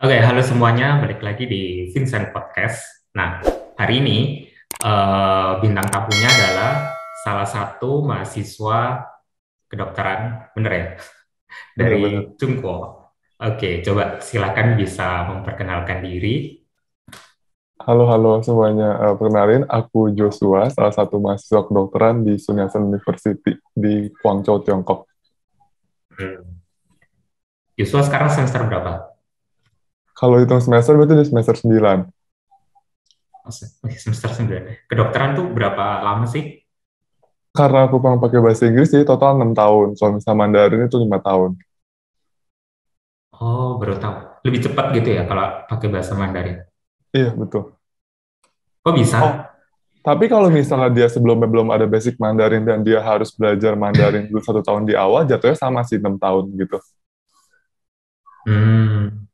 Oke, halo semuanya, balik lagi di Vincent Podcast. Nah, hari ini bintang tamunya adalah salah satu mahasiswa kedokteran, bener ya, Bener-bener. dari Tungko. Oke, coba silakan bisa memperkenalkan diri. Halo semuanya. Perkenalin, aku Joshua, salah satu mahasiswa kedokteran di Sun Yat-sen University di Guangzhou, Tiongkok. Hmm. Yusuf sekarang semester berapa? Kalau hitung semester, berarti di semester 9. Oh, semester 9. Kedokteran tuh berapa lama sih? Karena aku pengen pakai bahasa Inggris, jadi total 6 tahun. Kalau misalnya Mandarin itu 5 tahun. Oh, baru tahu. Lebih cepat gitu ya kalau pakai bahasa Mandarin. Iya, betul. Kok bisa? Oh, tapi kalau misalnya dia sebelumnya belum ada basic Mandarin dan dia harus belajar Mandarin dulu 1 tahun di awal, jatuhnya sama sih 6 tahun gitu. Hmm,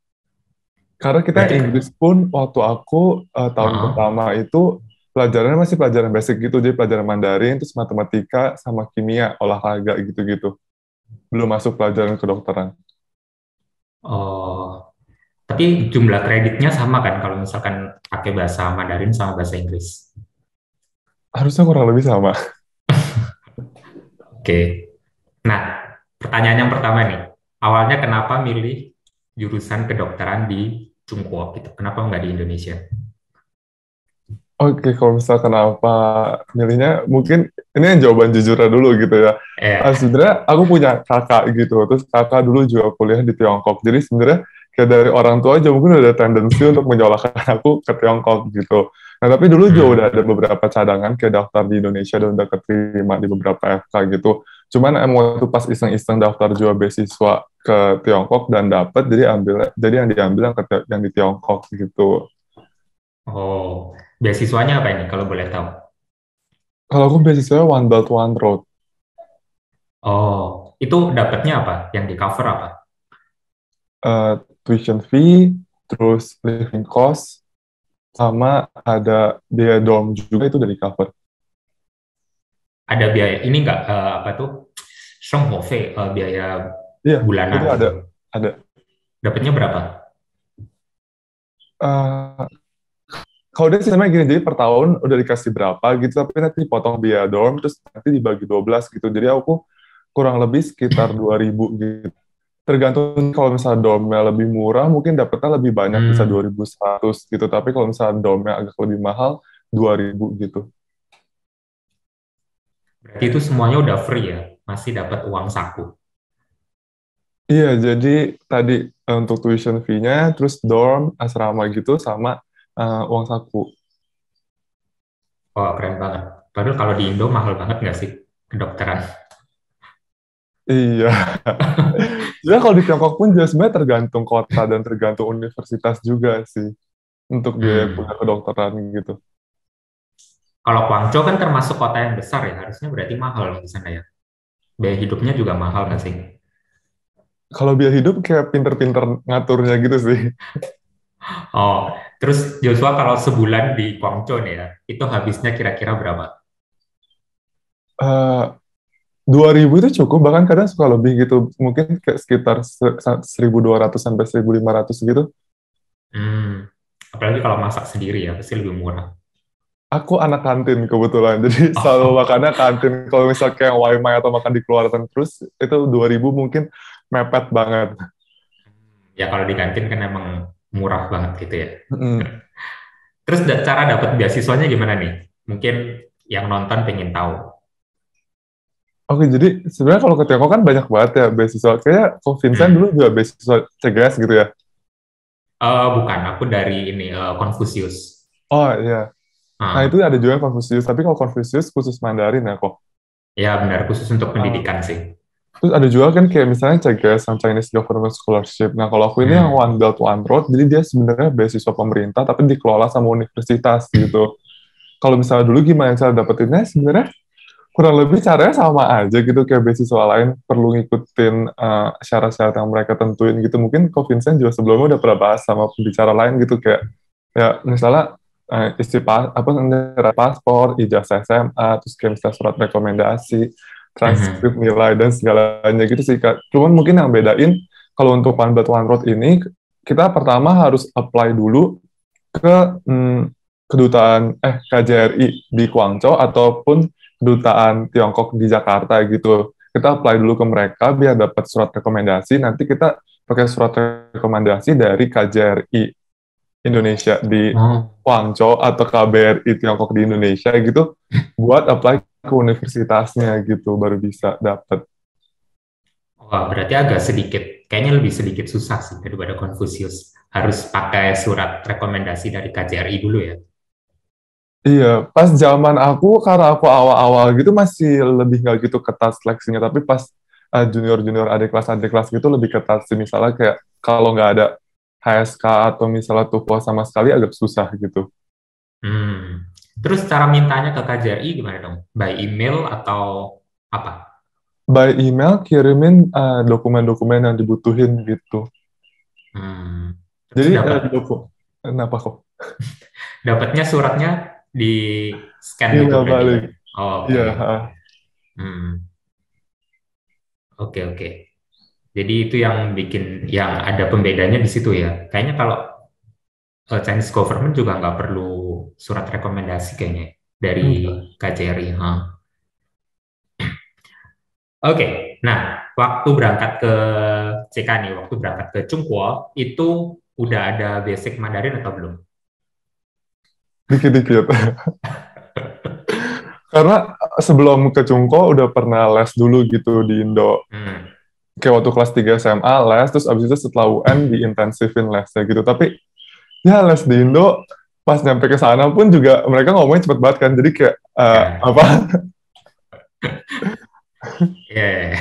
Karena kita berarti, Inggris pun waktu aku tahun Heeh. pertama itu pelajarannya masih pelajaran basic gitu, jadi pelajaran Mandarin, terus matematika sama kimia, olahraga gitu-gitu. Belum masuk pelajaran kedokteran. Oh, tapi jumlah kreditnya sama kan kalau misalkan pakai bahasa Mandarin sama bahasa Inggris. Harusnya kurang lebih sama. Oke. Nah, pertanyaan yang pertama nih. Awalnya kenapa milih jurusan kedokteran di Cungkuo gitu? Kenapa nggak di Indonesia? Oke, kalau misalkan apa milihnya, mungkin ini yang jawaban jujurnya dulu gitu ya. Eh, Sebenarnya aku punya kakak gitu, terus kakak dulu juga kuliah di Tiongkok. Jadi sebenarnya kayak dari orang tua aja mungkin udah ada tendensi untuk menyolahkan aku ke Tiongkok gitu. Nah tapi dulu juga udah hmm, ada beberapa cadangan kayak daftar di Indonesia dan udah keterima di beberapa FK gitu. Cuman emang itu pas iseng-iseng daftar juga beasiswa ke Tiongkok dan dapet, jadi yang diambil yang di Tiongkok gitu. oh, beasiswanya apa ini kalau boleh tahu? Kalau aku beasiswa One Belt One Road. Oh, itu dapatnya apa? Yang di cover apa? eh, Tuition fee, terus living cost, sama ada biaya dorm juga itu dari cover. Ada biaya ini nggak apa tuh? Shenghuofei, biaya Iya, bulanan itu gitu. ada. Dapatnya berapa? Eh, Kalau dia sistemnya gini, jadi per tahun udah dikasih berapa gitu, tapi nanti dipotong biaya dorm, terus nanti dibagi 12 gitu. Jadi aku kurang lebih sekitar 2.000 gitu. Tergantung kalau misalnya dormnya lebih murah, mungkin dapetnya lebih banyak, bisa Hmm, 2.100 gitu. Tapi kalau misalnya dormnya agak lebih mahal, 2.000 gitu. berarti itu semuanya udah free ya? Masih dapat uang saku. Iya, jadi tadi untuk tuition fee-nya, terus dorm, asrama gitu, sama uang saku. Oh, keren banget. Padahal kalau di Indo mahal banget nggak sih kedokteran? Iya. Jadi kalau di Tiongkok pun juga sebenarnya tergantung kota dan tergantung universitas juga sih, untuk biaya kuliah Hmm. kedokteran gitu. Kalau Guangzhou kan termasuk kota yang besar ya, harusnya berarti mahal di sana ya. Biaya hidupnya juga mahal nggak sih? Kalau biaya hidup kayak pinter-pinter ngaturnya gitu sih. Oh, terus Joshua kalau sebulan di Guangzhou nih ya, itu habisnya kira-kira berapa? Eh 2.000 itu cukup, bahkan kadang suka lebih gitu. Mungkin kayak sekitar 1.200 sampai 1.500 gitu. Hmm. Apalagi kalau masak sendiri ya, pasti lebih murah. Aku anak kantin kebetulan, jadi selalu Oh, makannya kantin. Kalau misalnya kayak Waimai atau makan di keluarga terus, itu 2.000 mungkin mepet banget. ya kalau di kantin kan emang murah banget gitu ya. Mm. Terus cara dapat beasiswanya gimana nih? Mungkin yang nonton pengen tahu. Oke, jadi sebenarnya kalau ke Tiongkok kan banyak banget ya beasiswa. Kayak kok Vincent dulu Hmm. juga beasiswa CGS gitu ya? Bukan, aku dari ini Confucius. Oh iya. Nah itu Ah, ada juga Confucius, tapi kalau Confucius khusus Mandarin ya kok. ya benar, khusus untuk Ah, pendidikan sih. terus ada juga kan kayak misalnya CGS yang Chinese Government Scholarship. Nah kalau aku ini yang Hmm. One Belt One Road, jadi dia sebenarnya beasiswa pemerintah tapi dikelola sama universitas gitu. Kalau misalnya dulu gimana cara dapetinnya, sebenarnya kurang lebih caranya sama aja gitu kayak beasiswa lain, perlu ngikutin syarat-syarat yang mereka tentuin gitu. Mungkin Ko Vincent juga sebelumnya udah pernah bahas sama pembicara lain gitu kayak ya misalnya apa nyerah paspor, ijazah SMA, terus kayak misalnya surat rekomendasi, transkrip nilai dan segalanya gitu sih Kak. Cuman mungkin yang bedain kalau untuk One Belt One Road ini kita pertama harus apply dulu ke kedutaan KJRI di Guangzhou ataupun kedutaan Tiongkok di Jakarta gitu. Kita apply dulu ke mereka biar dapat surat rekomendasi. Nanti kita pakai surat rekomendasi dari KJRI Indonesia di Oh, Guangzhou atau KBRI Tiongkok di Indonesia gitu buat apply ke universitasnya gitu baru bisa dapat. wah, berarti agak sedikit, kayaknya lebih sedikit susah sih daripada Confucius. Harus pakai surat rekomendasi dari KJRI dulu ya. Iya, pas zaman aku, karena aku awal-awal gitu masih lebih nggak gitu ketat seleksinya, tapi pas junior-junior adik kelas gitu lebih ketat sih. Misalnya kayak kalau nggak ada HSK atau misalnya TOEFL sama sekali agak susah gitu. Hmm. Terus cara mintanya ke KJRI gimana dong? By email atau apa? By email kirimin dokumen-dokumen yang dibutuhin gitu. Hmm. Terus Jadi dapat kenapa kok? dapatnya suratnya di scan gitu Email berarti ya? balik. Oh, oke. Iya, Hmm. Oke, oke. Jadi itu yang bikin yang ada pembedanya di situ ya. Kayaknya kalau Chinese government juga nggak perlu surat rekomendasi kayaknya dari enggak. KJRI. Hah. Oke, nah waktu berangkat ke CK nih, waktu berangkat ke Chungguo itu udah ada basic Mandarin atau belum? Dikit-dikit. Karena sebelum ke Cungko udah pernah les dulu gitu di Indo. Hmm. Kayak waktu kelas 3 SMA les, terus abis itu setelah UN diintensifin lesnya gitu. Tapi ya les di Indo, pas nyampe ke sana pun juga mereka ngomongnya cepet banget kan. Jadi kayak, Ya, apa, ya, ya.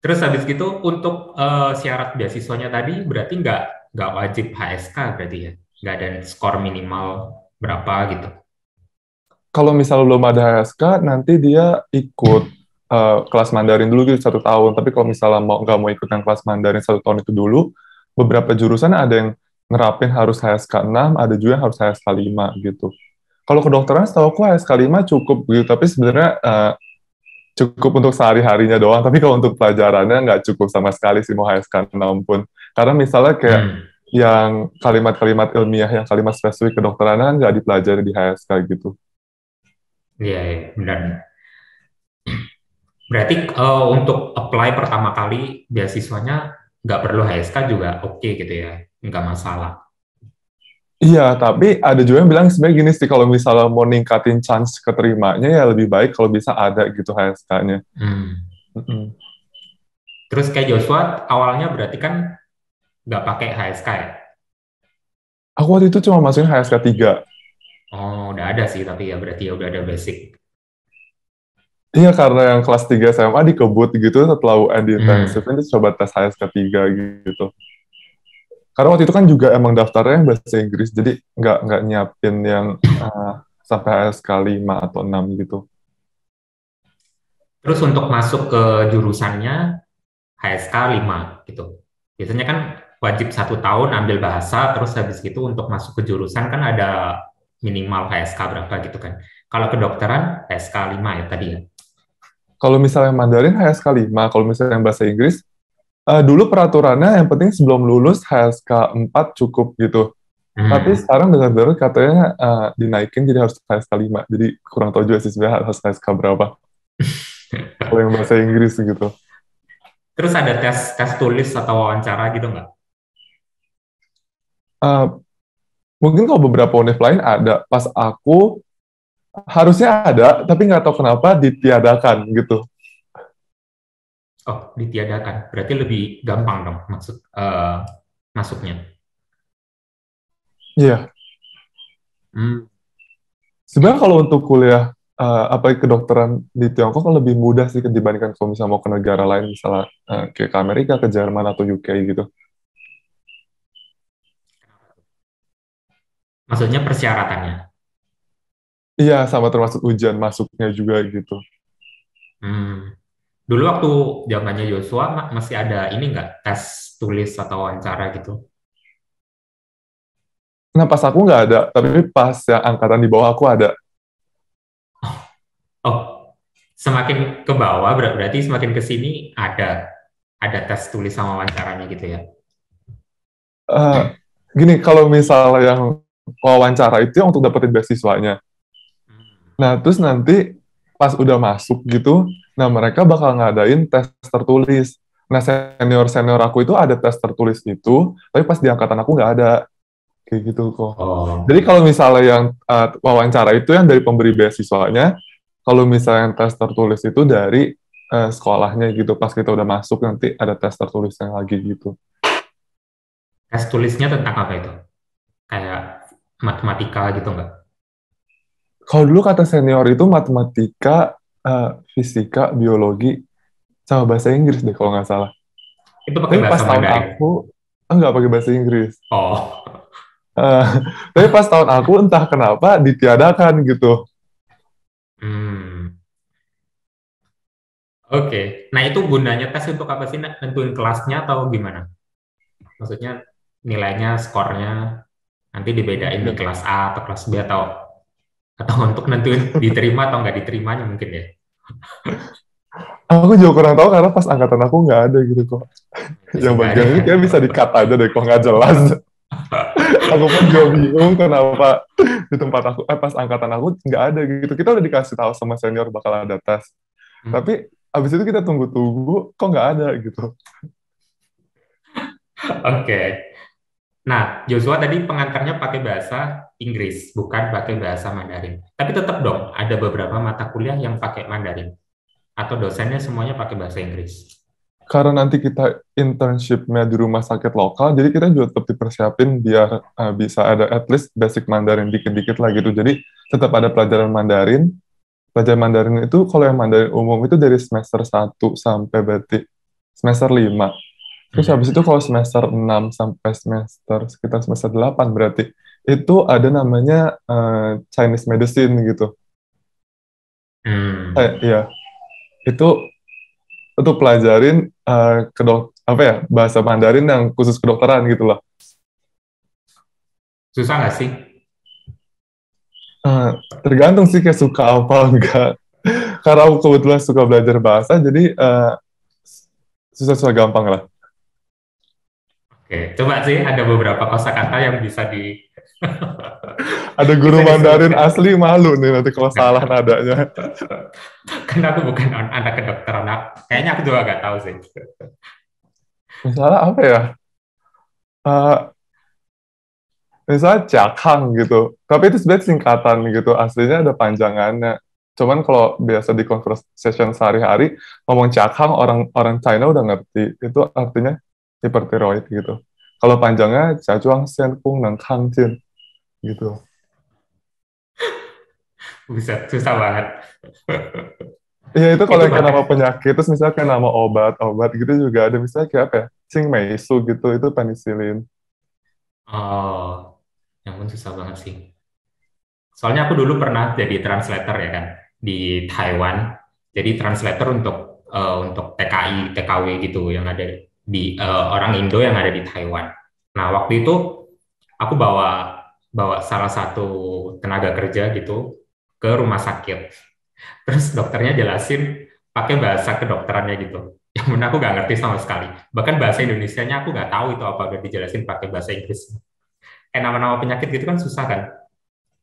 Terus habis gitu untuk syarat beasiswanya tadi berarti nggak wajib HSK berarti ya, nggak ada skor minimal berapa gitu. kalau misalnya belum ada HSK, nanti dia ikut kelas Mandarin dulu gitu 1 tahun. Tapi kalau misalnya nggak mau ikut yang kelas Mandarin 1 tahun itu dulu, beberapa jurusan ada yang nerapin harus HSK 6, ada juga yang harus HSK 5 gitu. Kalau kedokteran setahu aku HSK 5 cukup gitu, tapi sebenarnya cukup untuk sehari-harinya doang. Tapi kalau untuk pelajarannya nggak cukup sama sekali sih mau HSK 6 pun. Karena misalnya kayak Hmm, yang kalimat-kalimat ilmiah, yang kalimat spesifik kedokteran kan nggak dipelajari di HSK gitu. iya, iya, benar. Berarti untuk apply pertama kali beasiswanya nggak perlu HSK juga oke gitu ya, nggak masalah. Iya, tapi ada juga yang bilang sebenarnya gini sih, kalau misalnya mau ningkatin chance keterimanya ya lebih baik kalau bisa ada gitu HSK-nya. Hmm. Terus kayak Joshua awalnya berarti kan nggak pakai HSK ya? Aku waktu itu cuma masukin HSK 3. Oh, udah ada sih tapi ya berarti ya udah ada basic. Iya, karena yang kelas 3 SMA dikebut gitu, setelah UN di Hmm. intensifin, terus coba tes HSK 3 gitu. Karena waktu itu kan juga emang daftarnya yang bahasa Inggris, jadi nggak nyiapin yang sampai HSK 5 atau 6 gitu. Terus untuk masuk ke jurusannya HSK 5 gitu. Biasanya kan wajib 1 tahun ambil bahasa, terus habis itu untuk masuk ke jurusan kan ada minimal HSK berapa gitu kan. Kalau kedokteran HSK 5 ya tadi ya. Kalau misalnya Mandarin HSK 5, kalau misalnya yang bahasa Inggris, dulu peraturannya yang penting sebelum lulus HSK 4 cukup gitu. Tapi Hmm. sekarang dengar-dengar katanya dinaikin jadi harus HSK 5. Jadi kurang tahu juga sih sebenarnya harus HSK berapa. Kalau yang bahasa Inggris gitu. Terus ada tes tes tulis atau wawancara gitu nggak? Eh, Mungkin kalau beberapa univ lain ada. Pas aku harusnya ada, tapi nggak tahu kenapa ditiadakan gitu. Oh, ditiadakan. Berarti lebih gampang dong masuknya. Iya. Hmm. Sebenarnya kalau untuk kuliah apa kedokteran di Tiongkok kan lebih mudah sih dibandingkan kalau misalnya mau ke negara lain, misalnya kayak ke Amerika, ke Jerman atau UK gitu. Maksudnya persyaratannya. Iya, sama termasuk ujian masuknya juga gitu. Hmm. Dulu waktu zamannya Joshua masih ada ini nggak tes tulis atau wawancara gitu? Nah, pas aku nggak ada, tapi pas yang angkatan di bawah aku ada. Oh, semakin ke bawah berarti semakin ke sini ada tes tulis sama wawancaranya gitu ya. Eh, gini, kalau misalnya yang wawancara itu yang untuk dapetin beasiswanya. Nah, terus nanti pas udah masuk gitu, nah mereka bakal ngadain tes tertulis. Nah, senior-senior aku itu ada tes tertulis itu, tapi pas di angkatan aku nggak ada. Kayak gitu kok. Oh, Jadi kalau misalnya yang wawancara itu yang dari pemberi beasiswanya, kalau misalnya yang tes tertulis itu dari sekolahnya gitu. Pas kita udah masuk nanti ada tes tertulisnya lagi gitu. tes tulisnya tentang apa itu? Kayak matematika gitu nggak? Kalau dulu kata senior itu matematika, fisika, biologi, sama bahasa Inggris deh kalau nggak salah. Itu pakai Tapi pas bahasa tahun Mandarin. aku, nggak pakai bahasa Inggris. Oh, Eh, tapi pas tahun aku entah kenapa ditiadakan gitu. hmm. Oke. Nah, itu gunanya tes untuk apa sih? Nentuin kelasnya atau gimana? Maksudnya nilainya, skornya nanti dibedain di Ya. kelas A atau kelas B atau untuk nentuin diterima atau nggak diterimanya mungkin ya. Aku juga kurang tahu karena pas angkatan aku nggak ada gitu kok. Itu sih Yang nggak bagian ada. ini kayak bisa di-cut aja deh kok nggak jelas. Aku pun juga bingung kenapa di tempat aku, pas angkatan aku nggak ada gitu. Kita udah dikasih tahu sama senior bakal ada tes. Tapi abis itu kita tunggu-tunggu, kok nggak ada gitu. Oke. Nah, Joshua tadi pengantarnya pakai bahasa Inggris, bukan pakai bahasa Mandarin. Tapi tetap dong, ada beberapa mata kuliah yang pakai Mandarin. Atau dosennya semuanya pakai bahasa Inggris. Karena nanti kita internship-nya di rumah sakit lokal, jadi kita juga tetap dipersiapin biar bisa ada at least basic Mandarin dikit-dikit lah gitu. Jadi tetap ada pelajaran Mandarin. Pelajaran Mandarin itu kalau yang Mandarin umum itu dari semester 1 sampai berarti semester 5. Terus habis Mhm. itu kalau semester 6 sampai sekitar semester 8 berarti itu ada namanya Chinese medicine gitu. Hmm. Ya, itu untuk pelajarin apa ya, bahasa Mandarin yang khusus kedokteran gitu lah. Susah nggak sih? Eh, tergantung sih kayak suka apa enggak. Karena aku kebetulan suka belajar bahasa, jadi susah-susah gampang lah. Oke, coba sih ada beberapa kosakata yang bisa Ada guru bisa Mandarin disebutkan. asli malu nih nanti kalau salah Nggak, nadanya. karena aku bukan anak kedokteran. Nah, kayaknya aku juga nggak tahu sih. Misalnya apa ya? Eh, misalnya Jakang gitu. Tapi itu sebenarnya singkatan gitu. Aslinya ada panjangannya. Cuman kalau biasa di conversation sehari-hari ngomong Jakang orang orang China udah ngerti. Itu artinya hipertiroid gitu. Kalau panjangnya Jiachuang Xian Kung Nang Kang Jin gitu. Bisa, susah banget. Iya itu kalau Itu yang kayak pakai. nama penyakit, terus misalnya kayak nama obat-obat gitu juga ada. Misalnya kayak apa ya? Meisu gitu, itu penicillin. Oh, yang pun susah banget sih. Soalnya aku dulu pernah jadi translator ya kan di Taiwan. Jadi translator untuk TKI, TKW gitu yang ada di orang Indo yang ada di Taiwan. Nah, waktu itu aku bawa bawa salah satu tenaga kerja gitu ke rumah sakit. Terus dokternya jelasin pakai bahasa kedokterannya gitu. Yang mana aku nggak ngerti sama sekali. Bahkan bahasa Indonesianya aku nggak tahu itu apa udah dijelasin pakai bahasa Inggris. Nama-nama penyakit gitu kan susah kan.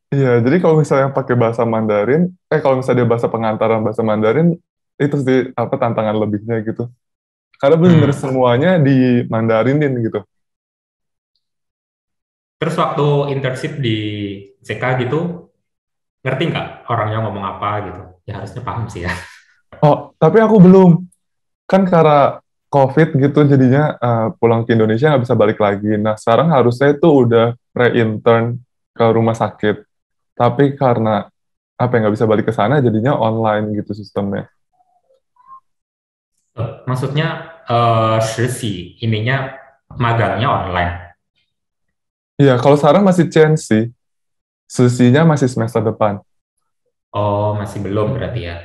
Iya, jadi kalau misalnya pakai bahasa Mandarin, kalau misalnya dia bahasa pengantaran bahasa Mandarin, itu sih apa tantangan lebihnya gitu. Karena benar Hmm. semuanya di Mandarinin gitu. Terus waktu internship di CK gitu, ngerti nggak orangnya ngomong apa gitu? Ya harusnya paham sih ya. Oh, tapi aku belum. Kan karena COVID gitu, jadinya pulang ke Indonesia nggak bisa balik lagi. Nah, sekarang harusnya itu udah pre-intern ke rumah sakit. Tapi karena apa yang nggak bisa balik ke sana, jadinya online gitu sistemnya. Maksudnya sesi ininya magangnya online. Iya, kalau sekarang masih change sih. Sesinya masih semester depan. Oh, masih belum berarti ya.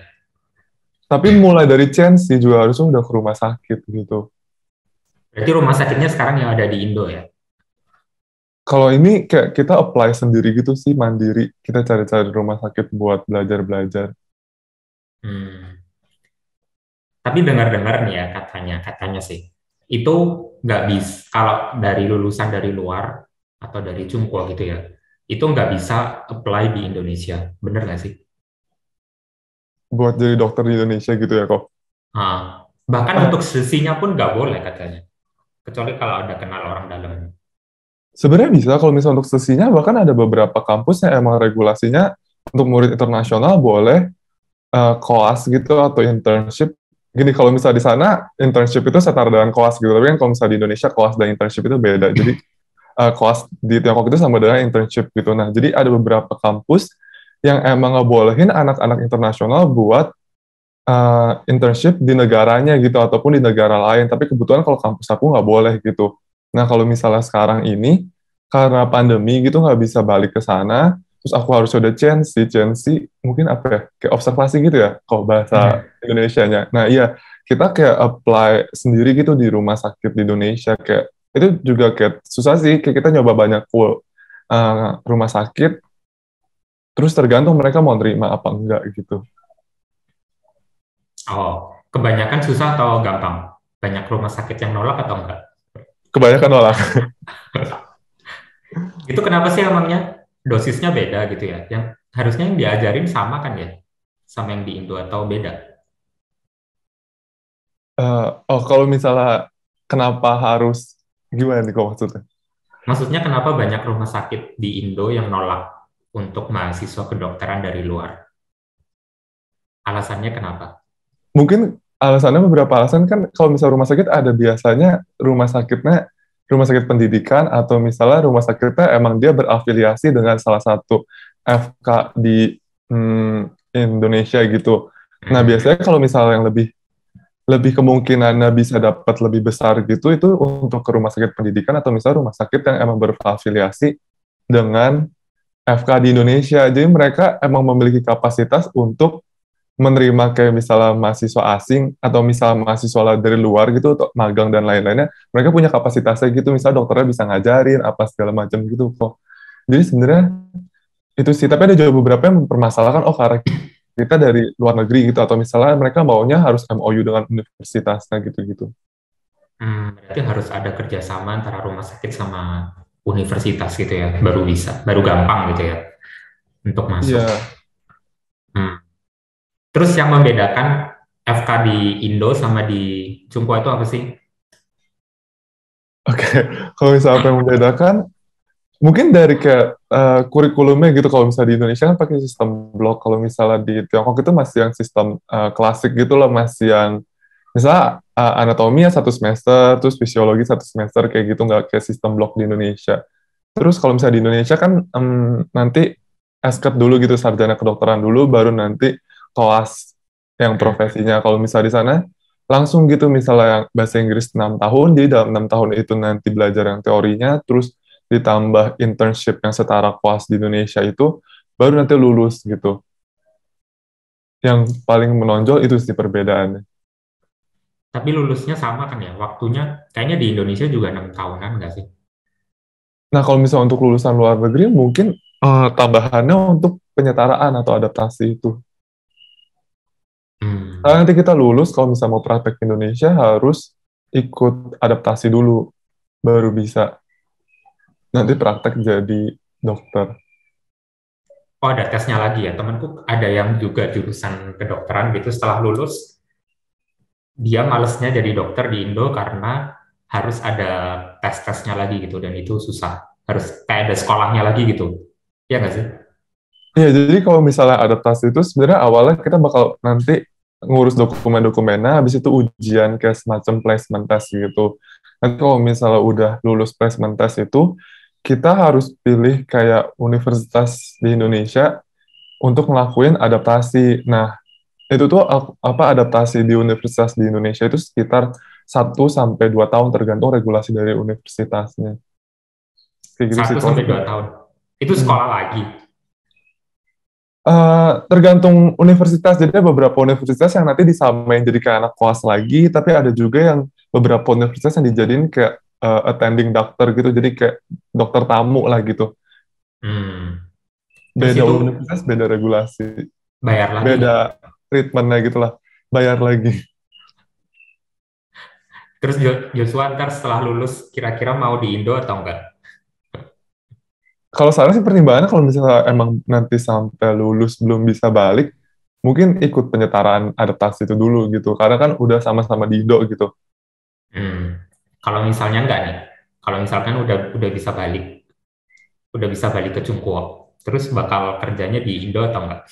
Tapi mulai dari change sih juga harusnya udah ke rumah sakit gitu. Berarti rumah sakitnya sekarang yang ada di Indo ya. Kalau ini kayak kita apply sendiri gitu sih, mandiri. Kita cari-cari rumah sakit buat belajar-belajar. Hmm. Tapi dengar-dengar nih ya katanya sih. itu nggak bisa, kalau dari lulusan dari luar atau dari Cungkuo gitu ya, itu nggak bisa apply di Indonesia, bener nggak sih? Buat jadi dokter di Indonesia gitu ya kok. Nah, bahkan Eh, untuk sesinya pun nggak boleh katanya, kecuali kalau ada kenal orang dalam. Sebenarnya bisa kalau misalnya untuk sesinya, bahkan ada beberapa kampus yang emang regulasinya untuk murid internasional boleh koas gitu atau internship. Gini, kalau misalnya di sana internship itu setara dengan koas gitu, tapi kan kalau misalnya di Indonesia koas dan internship itu beda. Jadi koas di Tiongkok itu sama dengan internship gitu. Nah, jadi ada beberapa kampus yang emang ngebolehin anak-anak internasional buat internship di negaranya gitu ataupun di negara lain. Tapi kebetulan kalau kampus aku nggak boleh gitu. Nah, kalau misalnya sekarang ini karena pandemi gitu nggak bisa balik ke sana, terus aku harus ada CNC mungkin apa ya, kayak observasi gitu ya, kalau bahasa Hmm. Indonesianya. Nah, iya, kita kayak apply sendiri gitu di rumah sakit di Indonesia, kayak itu juga kayak susah sih, kayak kita nyoba banyak rumah sakit, terus tergantung mereka mau terima apa enggak gitu. Oh, kebanyakan susah atau gampang? Banyak rumah sakit yang nolak atau enggak? Kebanyakan nolak. Itu kenapa sih emangnya dosisnya beda gitu ya? Yang harusnya yang diajarin sama kan ya? Sama yang di Indo atau beda? Oh, kalau misalnya kenapa harus gimana nih kok maksudnya? Maksudnya kenapa banyak rumah sakit di Indo yang nolak untuk mahasiswa kedokteran dari luar? Alasannya kenapa? Mungkin alasannya beberapa alasan kan kalau misalnya rumah sakit ada biasanya rumah sakit pendidikan atau misalnya rumah sakitnya emang dia berafiliasi dengan salah satu FK di Indonesia gitu. Nah, Hmm. biasanya kalau misalnya yang lebih lebih kemungkinannya bisa dapat lebih besar gitu itu untuk ke rumah sakit pendidikan atau misalnya rumah sakit yang emang berafiliasi dengan FK di Indonesia. Jadi mereka emang memiliki kapasitas untuk menerima kayak misalnya mahasiswa asing atau misalnya mahasiswa dari luar gitu untuk magang dan lain-lainnya. Mereka punya kapasitasnya gitu, misalnya dokternya bisa ngajarin apa segala macam gitu kok. Jadi sebenarnya itu sih, tapi ada juga beberapa yang mempermasalahkan, oh karena kita dari luar negeri gitu, atau misalnya mereka maunya harus MOU dengan universitasnya gitu-gitu. Berarti harus ada kerjasama antara rumah sakit sama universitas gitu ya, baru bisa, baru gampang gitu ya untuk masuk. Iya, Hmm. Terus yang membedakan FK di Indo sama di Cungkua itu apa sih? oke. Kalau misalnya apa yang membedakan, mungkin dari kayak kurikulumnya gitu, kalau misalnya di Indonesia kan pakai sistem blok, kalau misalnya di Tiongkok itu masih yang sistem klasik gitu loh, masih yang misalnya anatomi ya 1 semester, terus fisiologi 1 semester kayak gitu, nggak kayak sistem blok di Indonesia. Terus kalau misalnya di Indonesia kan nanti SKED dulu gitu, sarjana kedokteran dulu, baru nanti kelas yang Hmm. profesinya. Kalau misalnya di sana langsung gitu, misalnya yang bahasa Inggris 6 tahun, jadi dalam 6 tahun itu nanti belajar yang teorinya, terus ditambah internship yang setara kelas di Indonesia itu, baru nanti lulus gitu. Yang paling menonjol itu sih perbedaannya. Tapi lulusnya sama kan ya? Waktunya kayaknya di Indonesia juga 6 tahunan nggak sih? Nah, kalau misalnya untuk lulusan luar negeri, mungkin tambahannya untuk penyetaraan atau adaptasi itu. Karena Hmm. nanti kita lulus, kalau misalnya mau praktek di Indonesia, harus ikut adaptasi dulu, baru bisa nanti praktek jadi dokter. Oh, ada tesnya lagi ya. Temanku ada yang juga jurusan kedokteran gitu setelah lulus, dia malesnya jadi dokter di Indo karena harus ada tes-tesnya lagi gitu dan itu susah. Harus kayak ada sekolahnya lagi gitu. Ya nggak sih? Ya, jadi kalau misalnya adaptasi itu sebenarnya awalnya kita bakal nanti ngurus dokumen-dokumennya, habis itu ujian kayak semacam placement test gitu. Nanti kalau misalnya udah lulus placement test itu, kita harus pilih kayak universitas di Indonesia untuk ngelakuin adaptasi. Nah, itu tuh apa adaptasi di universitas di Indonesia itu sekitar 1 sampai 2 tahun tergantung regulasi dari universitasnya. Kayak gitu sih Satu kalau. sampai 2 tahun. Itu sekolah lagi. Tergantung universitas. Jadi ada beberapa universitas yang nanti disamain jadi kayak anak kelas lagi, tapi ada juga yang beberapa universitas yang dijadiin kayak attending dokter gitu, jadi kayak dokter tamu lah gitu. Hmm. Terus Beda itu universitas, beda regulasi, bayar lagi nggak? beda treatmentnya gitu lah, bayar lagi. Terus Joshua ntar setelah lulus kira-kira mau di Indo atau enggak? Kalau sekarang sih pertimbangannya kalau misalnya emang nanti sampai lulus belum bisa balik, mungkin ikut penyetaraan adaptasi itu dulu gitu. Karena kan udah sama-sama di Indo gitu. Hmm. Kalau misalnya enggak nih, kalau misalkan udah bisa balik ke Cungkuo, terus bakal kerjanya di Indo atau enggak?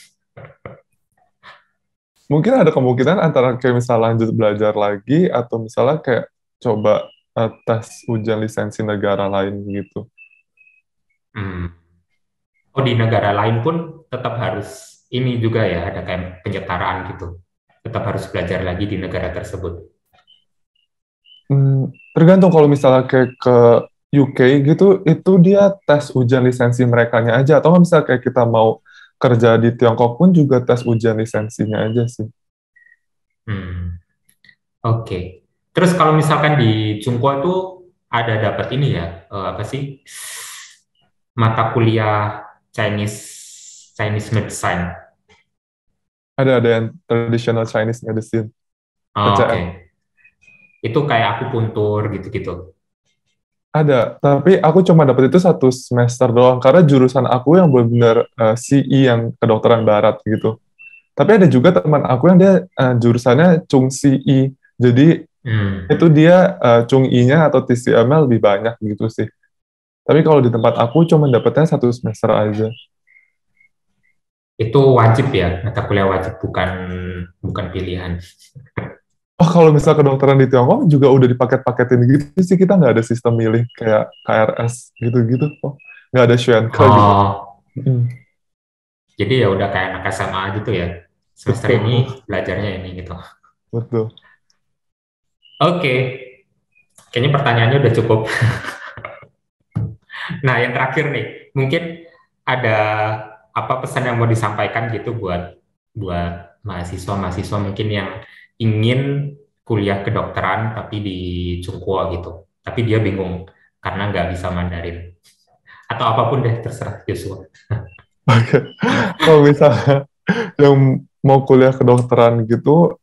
Mungkin ada kemungkinan antara kayak misalnya lanjut belajar lagi atau misalnya kayak coba tes ujian lisensi negara lain gitu. Hmm. Oh, di negara lain pun tetap harus ini juga ya, ada kayak penyetaraan gitu. Tetap harus belajar lagi di negara tersebut. Tergantung kalau misalnya kayak ke UK gitu, itu dia tes ujian lisensi merekanya aja. Atau nggak misalnya kayak kita mau kerja di Tiongkok pun juga tes ujian lisensinya aja sih. Hmm. Oke. Terus kalau misalkan di Cungkuo itu ada dapat ini ya, apa sih? Mata kuliah Chinese Chinese medicine. Ada yang traditional Chinese medicine, Oh, TCM. oke. Itu kayak akupuntur gitu-gitu. Ada, tapi aku cuma dapat itu 1 semester doang, karena jurusan aku yang benar-benar CE yang kedokteran barat gitu. Tapi ada juga teman aku yang dia jurusannya Chung CE, jadi Hmm. itu dia Chung I-nya atau TCM-nya lebih banyak gitu sih. Tapi kalau di tempat aku cuma dapetnya 1 semester aja. Itu wajib ya, mata kuliah wajib, bukan bukan pilihan. Oh, kalau misal kedokteran di Tiongkok juga udah dipaket-paketin gitu sih, kita nggak ada sistem milih kayak KRS gitu-gitu. Oh, nggak ada Xuanke gitu. Oh, Hmm, jadi ya udah kayak anak SMA gitu ya. Semester betul, ini belajarnya ini gitu. betul. Oke, kayaknya pertanyaannya udah cukup. Nah, yang terakhir nih, mungkin ada apa pesan yang mau disampaikan gitu buat buat mahasiswa-mahasiswa mungkin yang ingin kuliah kedokteran tapi di Cungkuo gitu, tapi dia bingung karena nggak bisa Mandarin atau apapun deh terserah Joshua. Oke. Kalau misalnya yang mau kuliah kedokteran gitu,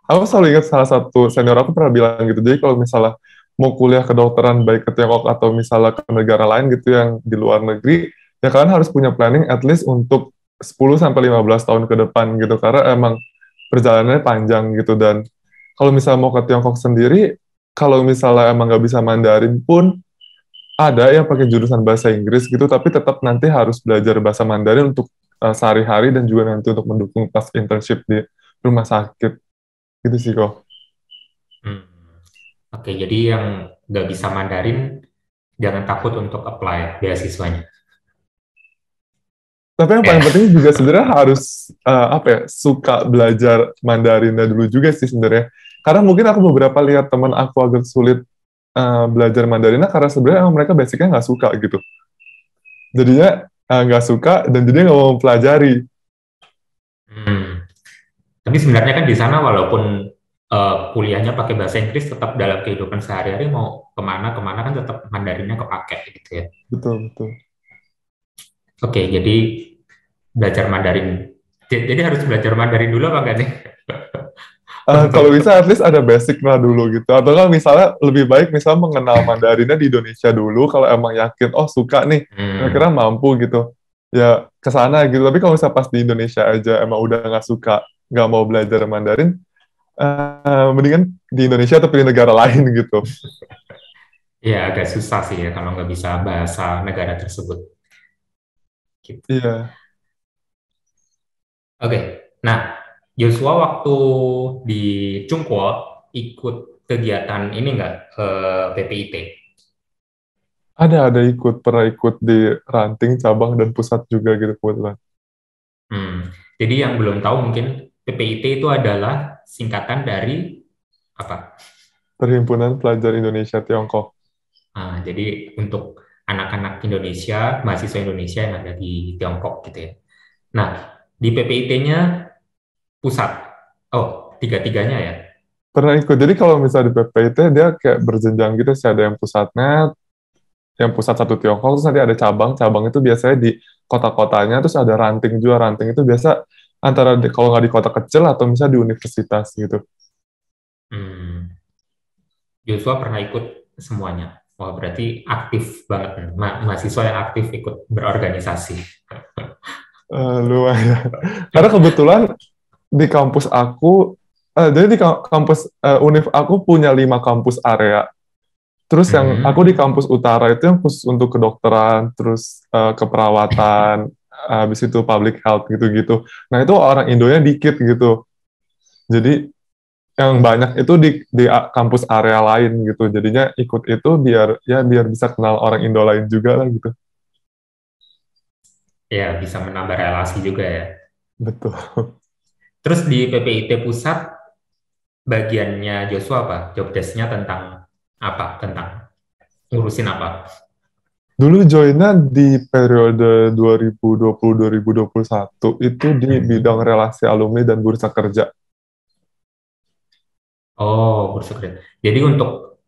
aku selalu ingat salah satu senior aku pernah bilang gitu. Jadi kalau misalnya mau kuliah kedokteran baik ke Tiongkok atau misalnya ke negara lain gitu yang di luar negeri, ya kalian harus punya planning at least untuk 10 sampai 15 tahun ke depan gitu karena emang perjalanannya panjang gitu. Dan kalau misalnya mau ke Tiongkok sendiri, kalau misalnya emang nggak bisa Mandarin pun ada yang pakai jurusan bahasa Inggris gitu, tapi tetap nanti harus belajar bahasa Mandarin untuk sehari-hari dan juga nanti untuk mendukung pas internship di rumah sakit gitu sih kok. Hmm. Oke, jadi yang nggak bisa Mandarin jangan takut untuk apply beasiswanya. Tapi yang paling Ya. penting juga sebenarnya harus apa ya, suka belajar Mandarinnya dulu juga sih sebenarnya. Karena mungkin aku beberapa lihat teman aku agak sulit belajar Mandarinnya karena sebenarnya emang mereka basicnya nggak suka gitu. Jadinya nggak suka dan jadinya nggak mau pelajari. Hmm. Tapi sebenarnya kan di sana walaupun kuliahnya pakai bahasa Inggris, tetap dalam kehidupan sehari-hari mau kemana-kemana kan tetap Mandarinnya kepake gitu ya. Betul, betul. Oke, jadi belajar Mandarin. Jadi harus belajar Mandarin dulu apa enggak nih? Kalau Untuk bisa at least ada basic lah dulu gitu. Atau kan misalnya lebih baik misalnya mengenal Mandarinnya di Indonesia dulu kalau emang yakin oh suka nih, kira-kira hmm, mampu gitu. Ya ke sana gitu. Tapi kalau misalnya pas di Indonesia aja emang udah nggak suka, nggak mau belajar Mandarin, mendingan di Indonesia atau di negara lain gitu. ya agak susah sih ya kalau nggak bisa bahasa negara tersebut. Gitu. Iya. Oke, nah Joshua waktu di Cungkuo ikut kegiatan ini nggak PPIT? Ada ikut, pernah ikut di ranting, cabang, dan pusat juga gitu kebetulan. Hmm. Jadi yang belum tahu mungkin PPIT itu adalah singkatan dari apa? Perhimpunan Pelajar Indonesia Tiongkok. Jadi untuk anak-anak Indonesia, mahasiswa Indonesia yang ada di Tiongkok gitu ya. Nah, di PPIT-nya pusat. Oh, tiga-tiganya ya. Pernah ikut. Jadi kalau misalnya di PPIT dia kayak berjenjang gitu sih, ada yang pusatnya, yang pusat satu Tiongkok, terus nanti ada cabang itu biasanya di kota-kotanya, terus ada ranting juga, ranting itu biasa antara kalau nggak di kota kecil atau misalnya di universitas gitu. Hmm. Joshua pernah ikut semuanya. Wah, berarti aktif banget nih. Mahasiswa yang aktif ikut berorganisasi. Lumayan. Karena kebetulan di kampus aku, jadi di kampus Univ aku punya 5 kampus area. Terus yang aku Mhm. di kampus utara itu yang khusus untuk kedokteran, terus keperawatan, habis itu public health gitu-gitu. Nah itu orang Indonya dikit gitu. Jadi yang banyak itu di kampus area lain gitu. Jadinya ikut itu biar bisa kenal orang Indo lain juga lah gitu. Ya, bisa menambah relasi juga ya. Betul. Terus di PPIT Pusat, bagiannya Joshua apa? Job desk-nya tentang apa? Tentang ngurusin apa? Dulu joinnya di periode 2020-2021 itu di bidang Mhm. relasi alumni dan bursa kerja. Oh, bursa kerja. Jadi untuk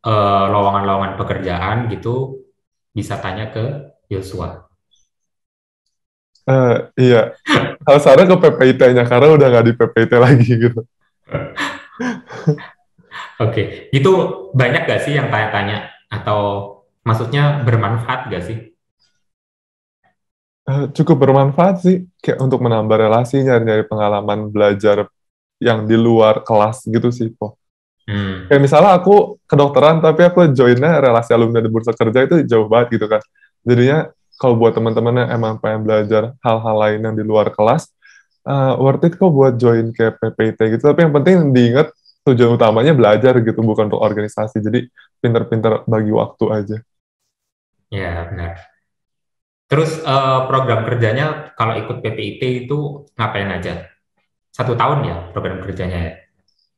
lowongan-lowongan pekerjaan gitu bisa tanya ke Joshua. Iya, alasannya ke PPIT-nya karena udah nggak di PPIT lagi gitu. Oke, itu banyak gak sih yang tanya-tanya atau maksudnya bermanfaat gak sih? Cukup bermanfaat sih, kayak untuk menambah relasi, nyari-nyari pengalaman belajar yang di luar kelas gitu sih, kok. Hmm. Kayak misalnya aku kedokteran, tapi aku joinnya relasi alumni dan bursa kerja itu jauh banget gitu kan. Jadinya kalau buat teman-teman yang emang pengen belajar hal-hal lain yang di luar kelas, worth it kok buat join kayak PPT gitu. Tapi yang penting diingat tujuan utamanya belajar gitu, bukan untuk organisasi. Jadi pinter-pinter bagi waktu aja. Ya, benar. Terus program kerjanya kalau ikut PPIT itu ngapain aja? 1 tahun ya program kerjanya ya?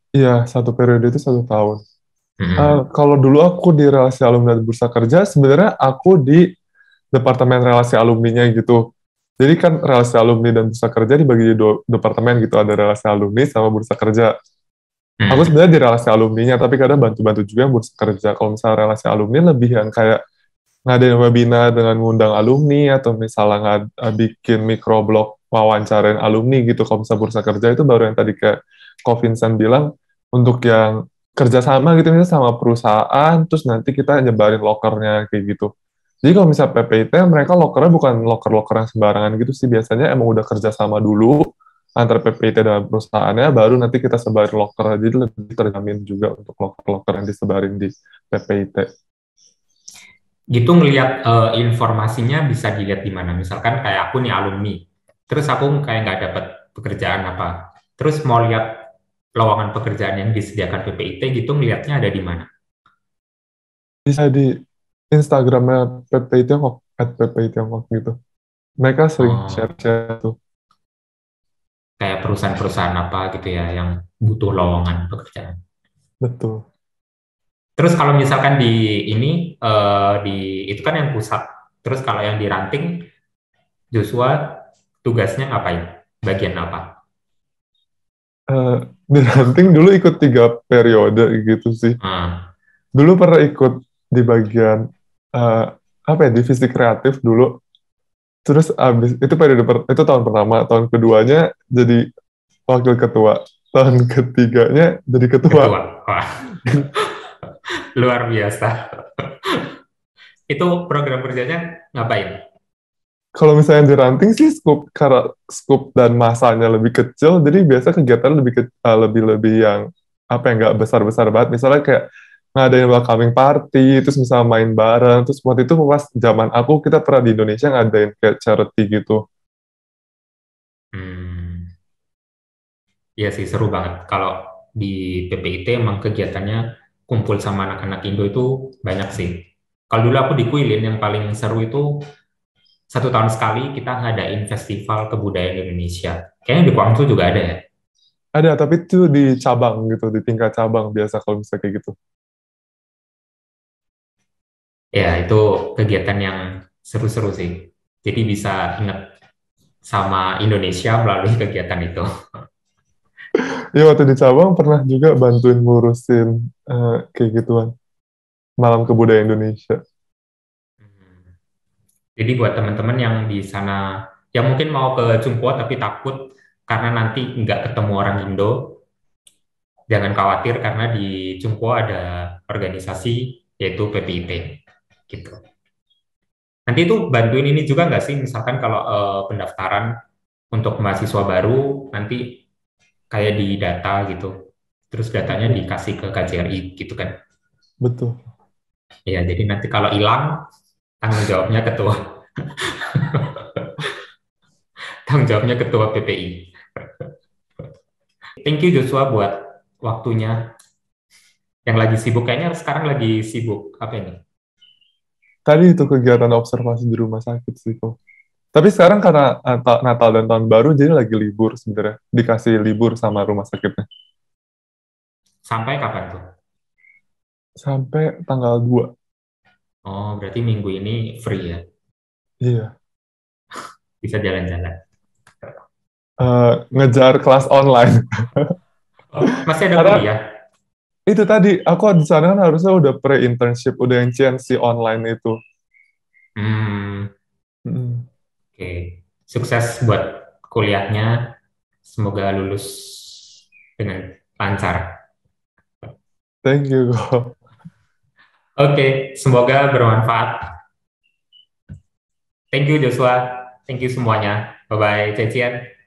Iya, 1 periode itu 1 tahun. Hmm. Kalau dulu aku di relasi alumni dan bursa kerja, sebenarnya aku di departemen relasi alumninya gitu. Jadi kan relasi alumni dan bursa kerja dibagi di 2 departemen gitu, ada relasi alumni sama bursa kerja. Aku Hmm. sebenarnya di relasi alumninya, tapi kadang bantu-bantu juga yang bursa kerja. Kalau misalnya relasi alumni lebih yang kayak ngadain webinar dengan ngundang alumni, atau misalnya bikin microblog wawancarain alumni gitu. Kalau misalnya bursa kerja itu baru yang tadi kayak Ko Vincent bilang, untuk yang kerjasama gitu, misalnya sama perusahaan, terus nanti kita nyebarin lokernya kayak gitu. Jadi kalau misalnya PPIT, mereka lokernya bukan loker-loker yang sembarangan gitu sih. Biasanya emang udah kerjasama dulu antara PPIT dan perusahaannya, baru nanti kita sebarin loker. Jadi lebih terjamin juga untuk loker-loker yang disebarin di PPIT. Gitu ngelihat informasinya bisa dilihat di mana. Misalkan kayak aku nih alumni, terus aku kayak nggak dapat pekerjaan apa. Terus mau lihat lowongan pekerjaan yang disediakan PPIT gitu ngelihatnya ada di mana? Bisa di Instagramnya PPI Tiongkok, @PPI Tiongkok gitu. Mereka sering Oh, share-share tuh. kayak perusahaan-perusahaan apa gitu ya yang butuh lowongan pekerjaan. Betul. Terus kalau misalkan di ini di itu kan yang pusat. Terus kalau yang di ranting, Joshua tugasnya ngapain? Bagian apa? Eh, di ranting dulu ikut 3 periode gitu sih. Ah, Dulu pernah ikut di bagian eh, apa ya, divisi kreatif dulu. Terus abis itu itu tahun pertama, tahun keduanya jadi wakil ketua, tahun ketiganya jadi ketua. ketua. Wah, luar biasa. Itu program kerjanya ngapain? Kalau misalnya di ranting sih karena skup dan masanya lebih kecil, jadi biasa kegiatan lebih lebih yang apa yang nggak besar besar banget. Misalnya kayak ngadain welcoming party, terus misalnya main bareng. Terus waktu itu pas zaman aku kita pernah di Indonesia ngadain kayak charity gitu. Hmm, iya sih seru banget. Kalau di PPIT emang kegiatannya kumpul sama anak-anak Indo itu banyak sih. Kalau dulu aku di Kuilin yang paling seru itu 1 tahun sekali kita ngadain festival kebudayaan Indonesia. Kayaknya di Guangzhou juga ada ya. Ada, tapi itu di cabang gitu, di tingkat cabang biasa kalau misalnya kayak gitu. Ya, itu kegiatan yang seru-seru sih. Jadi bisa ingat sama Indonesia melalui kegiatan itu. Iya, waktu di cabang pernah juga bantuin ngurusin kayak gituan, Malam Kebudayaan Indonesia. Hmm. Jadi buat teman-teman yang di sana, yang mungkin mau ke Cungpo tapi takut karena nanti nggak ketemu orang Indo, jangan khawatir karena di Cungpo ada organisasi yaitu PPIP gitu. Nanti itu bantuin ini juga nggak sih, misalkan kalau pendaftaran untuk mahasiswa baru nanti kayak di data gitu, terus datanya dikasih ke KJRI gitu kan? Betul. Ya, jadi nanti kalau hilang tanggung jawabnya ketua, tanggung jawabnya ketua PPI. Thank you Joshua buat waktunya. Yang lagi sibuk kayaknya sekarang lagi sibuk apa ini? Tadi itu kegiatan observasi di rumah sakit sih kok. Tapi sekarang karena Natal dan Tahun Baru, jadi lagi libur sebenarnya. Dikasih libur sama rumah sakitnya. Sampai kapan tuh? Sampai tanggal 2. Oh, berarti minggu ini free ya? Iya. Bisa jalan-jalan. Ngejar kelas online. Oh, masih ada Karena kuliah? itu tadi, aku di sana kan harusnya udah pre-internship, udah yang CNC online itu. Hmm, Mm. oke. Sukses buat kuliahnya. Semoga lulus dengan lancar. Thank you, kok. Oke, semoga bermanfaat. Thank you Joshua. Thank you semuanya. Bye-bye, Cecian.